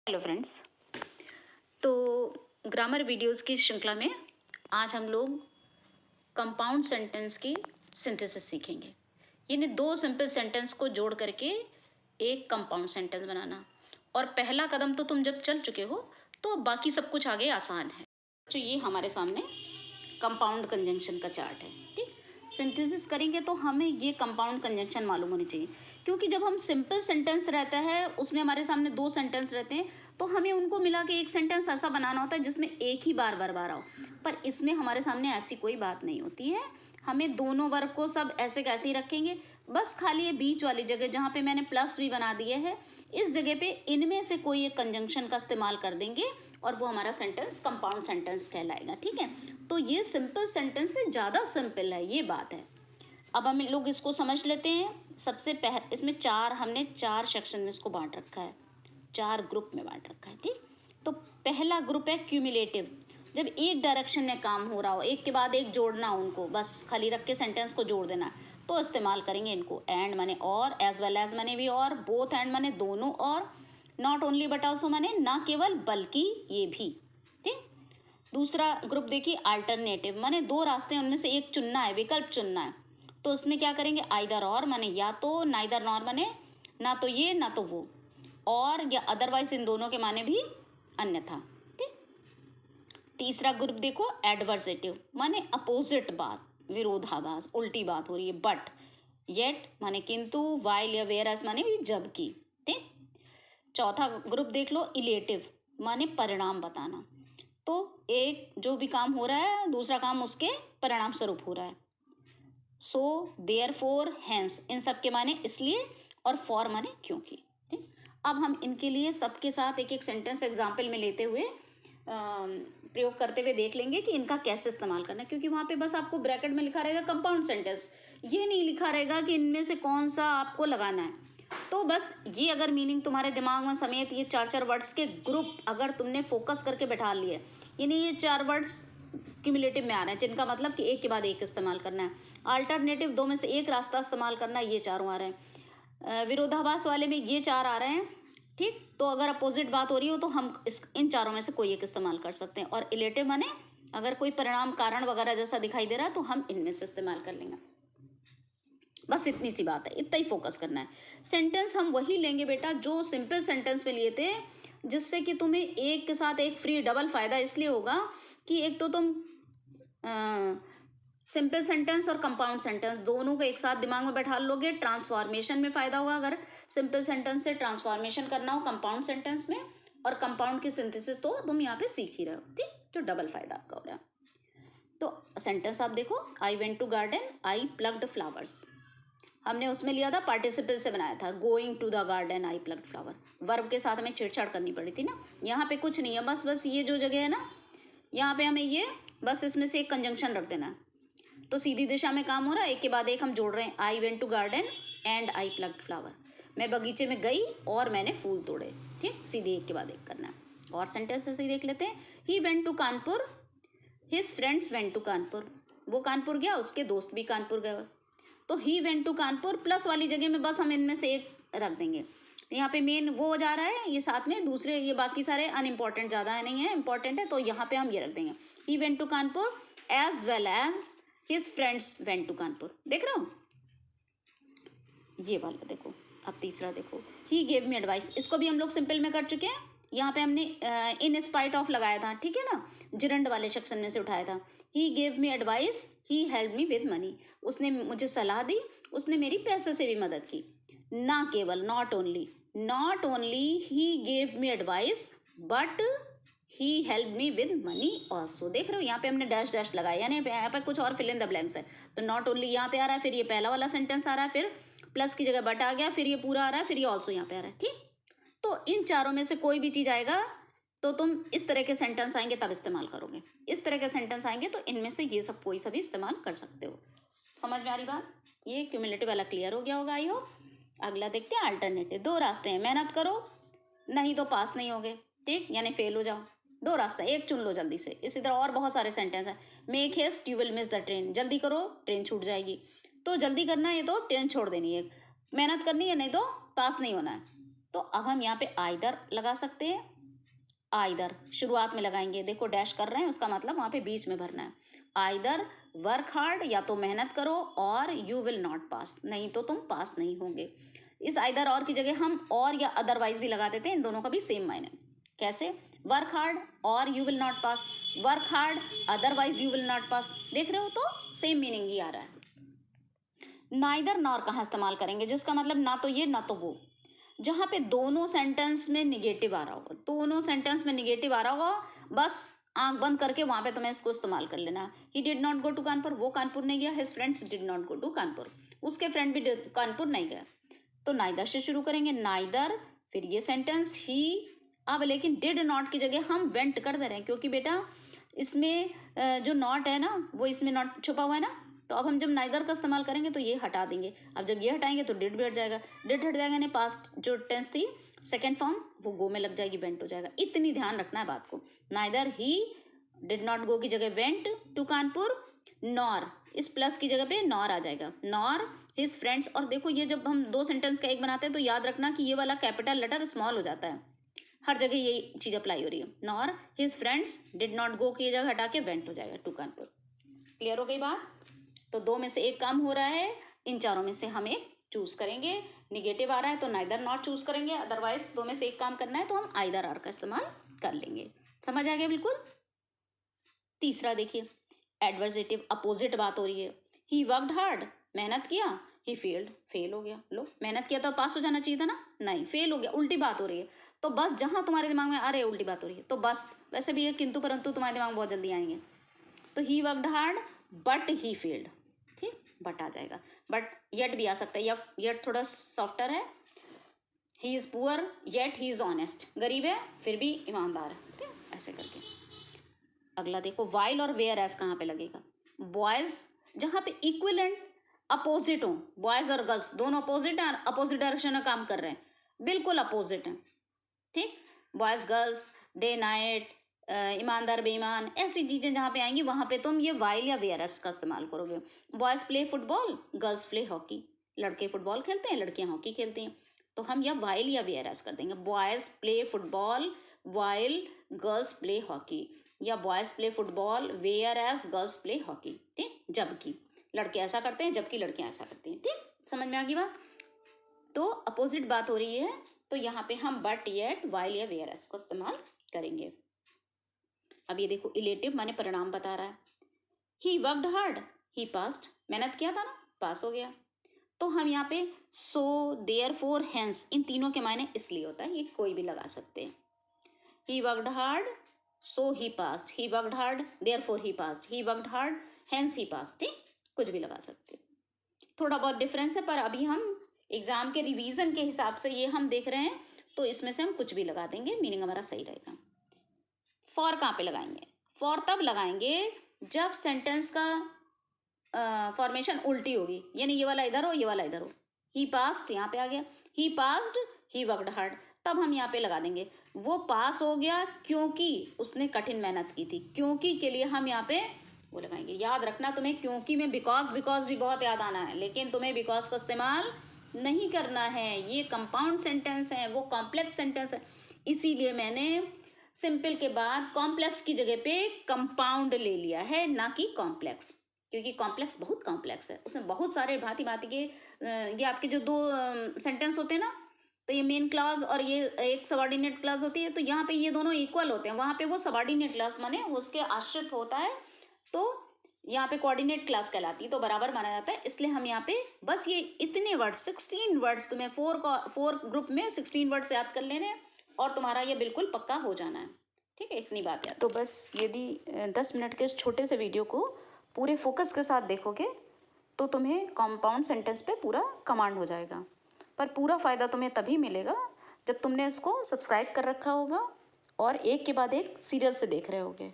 Hello friends. तो grammar videos की श्रृंखला में आज हम लोग कंपाउंड सेंटेंस की सिंथेसिस सीखेंगे। यानी दो सिंपल सेंटेंस को जोड़ करके एक कंपाउंड सेंटेंस बनाना। और पहला कदम तो तुम जब चल चुके हो तो बाकी सब कुछ आगे आसान है। तो ये हमारे सामने कंपाउंड कंजंक्शन का चार्ट है। ठीक, सिंथेसिस करेंगे तो हमें ये कंपाउंड कंजंक्शन मालूम होनी चाहिए, क्योंकि जब हम सिंपल सेंटेंस रहता है उसमें हमारे सामने दो सेंटेंस रहते हैं तो हमें उनको मिला के एक सेंटेंस ऐसा बनाना होता है जिसमें एक ही बार वर्ब आ रहा हो। पर इसमें हमारे सामने ऐसी कोई बात नहीं होती है। हमें दोनों वर्ब को सब ऐसे कैसे ही रखेंगे, बस खाली ये बीच वाली जगह जहाँ पे मैंने प्लस भी बना दिए है, इस जगह पे इनमें से कोई एक कंजंक्शन का इस्तेमाल कर देंगे और वो हमारा सेंटेंस कंपाउंड सेंटेंस कहलाएगा। ठीक है, तो ये सिंपल सेंटेंस से ज़्यादा सिंपल है, ये बात है। अब हम लोग इसको समझ लेते हैं। सबसे पहले इसमें हमने चार सेक्शन में इसको बांट रखा है, चार ग्रुप में बांट रखा है। ठीक, तो पहला ग्रुप है क्यूमुलेटिव। जब एक डायरेक्शन में काम हो रहा हो, एक के बाद एक जोड़ना हो, उनको बस खाली रख के सेंटेंस को जोड़ देना, तो इस्तेमाल करेंगे इनको। एंड माने और, एज वेल एज माने भी और, बोथ एंड माने दोनों और, नॉट ओनली बट ऑल्सो माने ना केवल बल्कि ये भी। ठीक, दूसरा ग्रुप देखिए अल्टरनेटिव, माने दो रास्ते उनमें से एक चुनना है, विकल्प चुनना है, तो उसमें क्या करेंगे आइदर और माने या तो, नाइदर नॉर माने ना तो ये ना तो वो, और या अदरवाइज इन दोनों के माने भी अन्यथा। ठीक, तीसरा ग्रुप देखो एडवर्सेटिव, माने अपोजिट बात, विरोधाभास, उल्टी बात हो रही है। बट, येट माने किंतु, वाइल या वेयरएज माने भी जबकि। ठीक, चौथा ग्रुप देख लो इलेटिव, माने परिणाम बताना, तो एक जो भी काम हो रहा है दूसरा काम उसके परिणाम स्वरूप हो रहा है। सो, देयर फोर, हैंस, इन सब के माने इसलिए, और फॉर माने क्योंकि। ठीक, अब हम इनके लिए सबके साथ एक एक सेंटेंस एग्जाम्पल में लेते हुए प्रयोग करते हुए देख लेंगे कि इनका कैसे इस्तेमाल करना है। क्योंकि वहाँ पे बस आपको ब्रैकेट में लिखा रहेगा कंपाउंड सेंटेंस, ये नहीं लिखा रहेगा कि इनमें से कौन सा आपको लगाना है। तो बस ये अगर मीनिंग तुम्हारे दिमाग में समेत ये चार चार वर्ड्स के ग्रुप अगर तुमने फोकस करके बैठा लिए, यानी ये चार वर्ड्स क्यूमुलेटिव में आ रहे हैं जिनका मतलब कि एक के बाद एक इस्तेमाल करना है। अल्टरनेटिव, दो में से एक रास्ता इस्तेमाल करना, ये चारों आ रहे हैं। विरोधाभास वाले में ये चार आ रहे हैं। ठीक, तो अगर अपोजिट बात हो रही हो तो हम इन चारों में से कोई एक इस्तेमाल कर सकते हैं। और इलेटिव माने अगर कोई परिणाम कारण वगैरह जैसा दिखाई दे रहा है तो हम इनमें से इस्तेमाल कर लेंगे। बस इतनी सी बात है, इतना ही फोकस करना है। सेंटेंस हम वही लेंगे बेटा जो सिंपल सेंटेंस में लिए थे, जिससे कि तुम्हें एक के साथ एक फ्री डबल फायदा इसलिए होगा कि एक तो तुम सिंपल सेंटेंस और कंपाउंड सेंटेंस दोनों को एक साथ दिमाग में बैठा लोगे, ट्रांसफॉर्मेशन में फ़ायदा होगा अगर सिंपल सेंटेंस से ट्रांसफॉर्मेशन करना हो कंपाउंड सेंटेंस में, और कंपाउंड की सिंथेसिस तो तुम यहाँ पे सीख ही रहे हो। ठीक, तो डबल फायदा आपका हो रहा है। तो सेंटेंस आप देखो, I went to garden, I plugged flowers, हमने उसमें लिया था पार्टिसिपल से बनाया था। Going to the garden I plugged flower, verb के साथ हमें छेड़छाड़ करनी पड़ी थी ना। यहाँ पे कुछ नहीं है, बस ये जो जगह है ना, यहाँ पे हमें ये बस इसमें से एक कंजंक्शन रख देना है, तो सीधी दिशा में काम हो रहा है, एक के बाद एक हम जोड़ रहे हैं। I went to garden and I plugged flower, मैं बगीचे में गई और मैंने फूल तोड़े। ठीक, सीधे एक के बाद एक करना है। और सेंटेंस ऐसे ही देख लेते हैं। He went to Kanpur, his friends went to Kanpur, वो कानपुर गया, उसके दोस्त भी कानपुर गए। तो he went to Kanpur plus वाली जगह में बस हम इनमें से एक रख देंगे। यहाँ पे मेन वो जा रहा है, ये साथ में दूसरे ये बाकी सारे अनइम्पॉर्टेंट, ज़्यादा नहीं है, इंपॉर्टेंट है, तो यहाँ पे हम ये रख देंगे। He went to Kanpur as well as his friends went to Kanpur. देख रहे हो ये वाला, देखो अब तीसरा देखो, ही गेव मी एडवाइस, इसको भी हम लोग सिंपल में कर चुके हैं। यहाँ पे हमने इन स्पाइट ऑफ लगाया था, ठीक है ना, जिरंड वाले सेक्शन में से उठाया था। He gave me advice, he help me with money, उसने मुझे सलाह दी, उसने मेरी पैसे से भी मदद की। ना केवल, not only he gave me advice but he help me with money also. देख रहे हो यहाँ पे हमने डैश डैश लगाया, यानी यहाँ पे कुछ और फिल इन द ब्लैंक्स है। तो नॉट ओनली यहाँ पे आ रहा है, फिर ये पहला वाला सेंटेंस आ रहा है, फिर प्लस की जगह बट आ गया, फिर ये पूरा आ रहा है, फिर ये ऑल्सो यहाँ पे आ रहा है। ठीक, तो इन चारों में से कोई भी चीज़ आएगा तो तुम इस तरह के सेंटेंस आएंगे तब इस्तेमाल करोगे, इस तरह के सेंटेंस आएंगे तो इनमें से ये सब कोई सा भी इस्तेमाल कर सकते हो। समझ में आ रही बात? ये क्यूमुलेटिव वाला क्लियर हो गया होगा आई होप। अगला देखते हैं अल्टरनेटिव। दो रास्ते हैं, मेहनत करो नहीं तो पास नहीं होगे। ठीक, यानी फेल हो जाओ। दो रास्ता, एक चुन लो जल्दी से। इसी तरह और बहुत सारे सेंटेंस हैं। Make haste you will miss the train, जल्दी करो ट्रेन छूट जाएगी। तो जल्दी करना है तो ट्रेन छोड़ देनी है, मेहनत करनी है नहीं तो पास नहीं होना है। तो अब हम यहाँ पे आइदर लगा सकते हैं आइदर शुरुआत में लगाएंगे, देखो डैश कर रहे हैं, उसका मतलब वहाँ पे बीच में भरना है। आइदर वर्क हार्ड, या तो मेहनत करो, और यू विल नॉट पास, नहीं तो तुम पास नहीं होंगे। इस आइदर और की जगह हम और या अदरवाइज भी लगा देते हैं, इन दोनों का भी सेम मायने। कैसे? वर्क हार्ड और you will not pass, work hard otherwise you will not pass, देख रहे हो तो सेम मीनिंग ही आ रहा है। नाइदर नॉर कहाँ इस्तेमाल करेंगे, जिसका मतलब ना तो ये ना तो वो, जहाँ पे दोनों सेंटेंस में निगेटिव आ रहा होगा, दोनों सेंटेंस में निगेटिव आ रहा होगा, बस आंख बंद करके वहाँ पे तुम्हें इसको इस्तेमाल कर लेना। He did not go to Kanpur, वो कानपुर नहीं गया। His friends did not go to Kanpur, उसके फ्रेंड भी कानपुर नहीं गया। तो नाइदर से शुरू करेंगे, नाइदर, फिर ये सेंटेंस ही। अब लेकिन डिड नॉट की जगह हम वेंट कर दे रहे हैं, क्योंकि बेटा इसमें जो नॉट है ना, वो इसमें नॉट छुपा हुआ है ना, तो अब हम जब नाइदर का इस्तेमाल करेंगे तो ये हटा देंगे। अब जब ये हटाएंगे तो डिड भी हट जाएगा, डिड हट जाएगा, यानी पास्ट जो टेंस थी सेकेंड फॉर्म वो गो में लग जाएगी, वेंट हो जाएगा। इतनी ध्यान रखना है बात को। नाइदर ही डिड नॉट गो की जगह वेंट टू कानपुर, नॉर इस प्लस की जगह पे नॉर आ जाएगा, नॉर हिज फ्रेंड्स। और देखो ये जब हम दो सेंटेंस का एक बनाते हैं तो याद रखना कि ये वाला कैपिटल लेटर स्मॉल हो जाता है, हर जगह यही चीज़ अप्लाई हो रही है। Nor his friends did not गो की जगह हटा के वेंट हो जाएगा टू कानपुर। क्लियर हो गई बात? तो दो में से एक काम हो रहा है, इन चारों में से हम एक चूज करेंगे। निगेटिव आ रहा है तो नाइदर नॉट चूज करेंगे, अदरवाइज दो में से एक काम करना है तो हम आइदर आर का इस्तेमाल कर लेंगे। समझ आ गया बिल्कुल? तीसरा देखिए, एडवर्सेटिव, अपोजिट बात हो रही है। ही वर्कड हार्ड, मेहनत किया, ही फेल्ड, फेल हो गया। लो, मेहनत किया तो पास हो जाना चाहिए था ना, नहीं फेल हो गया, उल्टी बात हो रही है। तो बस जहां तुम्हारे दिमाग में अरे उल्टी बात हो रही है तो बस, वैसे भी ये किंतु परंतु तुम्हारे दिमाग में बहुत जल्दी आएंगे। तो he worked hard but he failed, ठीक, बट आ जाएगा, बट येट भी आ सकता है, या येट थोड़ा सॉफ्टर है। He is poor yet he is honest, गरीब है फिर भी ईमानदार है, ठीक है, ऐसे करके। अगला देखो, वाइल और वेयर एज कहाँ पे लगेगा। बॉयज जहाँ पे इक्विलेंट अपोजिट हो, बॉयज और गर्ल्स दोनों अपोजिट हैं, अपोजिट डायरेक्शन में काम कर रहे हैं, बिल्कुल अपोजिट हैं, ठीक। बॉयज गर्ल्स, डे नाइट, ईमानदार बेईमान, ऐसी चीज़ें जहाँ पे आएंगी वहाँ पे तुम ये वाइल या वेयरएस का इस्तेमाल करोगे। Boys play football, girls play hockey, लड़के फुटबॉल खेलते हैं, लड़कियाँ हॉकी खेलती हैं, तो हम यह वाइल या वेयरएस कर देंगे। Boys play football while girls play hockey, या boys play football whereas girls play hockey, ठीक, जबकि लड़के ऐसा करते हैं जबकि लड़कियाँ ऐसा करती हैं, ठीक। समझ में आ गई बात? तो अपोजिट बात हो रही है तो यहाँ पे हम बट, येट, वाइल या वेयरएस का इस्तेमाल करेंगे। अब ये देखो, इलेटिव माने परिणाम बता रहा है। He worked hard, he passed, मेहनत किया था ना, पास हो गया। तो हम यहाँ पे सो, देयरफॉर, हेंस, इन तीनों के मायने इसलिए होता है, ये कोई भी लगा सकते हैं। He worked hard so he passed, he worked hard therefore he passed, he worked hard hence he passed, ठीक, कुछ भी लगा सकते हैं। थोड़ा बहुत डिफरेंस है, पर अभी हम एग्जाम के रिवीजन के हिसाब से ये हम देख रहे हैं, तो इसमें से हम कुछ भी लगा देंगे, मीनिंग हमारा सही रहेगा। फॉर कहाँ पे लगाएंगे? फॉर तब लगाएंगे जब सेंटेंस का फॉर्मेशन उल्टी होगी, यानी ये वाला इधर हो ये वाला इधर हो। ही पास्ड यहाँ पे आ गया, ही पास्ड ही वर्कड हार्ड, तब हम यहाँ पे लगा देंगे वो पास हो गया क्योंकि उसने कठिन मेहनत की थी। क्योंकि के लिए हम यहाँ पे वो लगाएंगे। याद रखना तुम्हें, क्योंकि में बिकॉज भी बहुत याद आना है, लेकिन तुम्हें बिकॉज का इस्तेमाल नहीं करना है। ये कंपाउंड सेंटेंस है, वो कॉम्प्लेक्स सेंटेंस है, इसीलिए मैंने सिंपल के बाद कॉम्प्लेक्स की जगह पे कंपाउंड ले लिया है, ना कि कॉम्प्लेक्स, क्योंकि कॉम्प्लेक्स बहुत कॉम्प्लेक्स है, उसमें बहुत सारे भांति भांति के ये आपके जो दो सेंटेंस होते हैं ना, तो ये मेन क्लास और ये एक सबॉर्डिनेट क्लास होती है, तो यहाँ पे ये दोनों इक्वल होते हैं, वहाँ पे वो सबॉर्डिनेट क्लास माने उसके आश्रित होता है, तो यहाँ पे कोऑर्डिनेट क्लास कहलाती है, तो बराबर माना जाता है। इसलिए हम यहाँ पे बस ये इतने वर्ड्स 16 वर्ड्स तुम्हें फोर ग्रुप में 16 वर्ड्स याद कर लेने हैं और तुम्हारा ये बिल्कुल पक्का हो जाना है, ठीक है, इतनी बात याद। तो बस यदि 10 मिनट के इस छोटे से वीडियो को पूरे फोकस के साथ देखोगे तो तुम्हें कंपाउंड सेंटेंस पे पूरा कमांड हो जाएगा, पर पूरा फ़ायदा तुम्हें तभी मिलेगा जब तुमने इसको सब्सक्राइब कर रखा होगा और एक के बाद एक सीरियल से देख रहे होगे।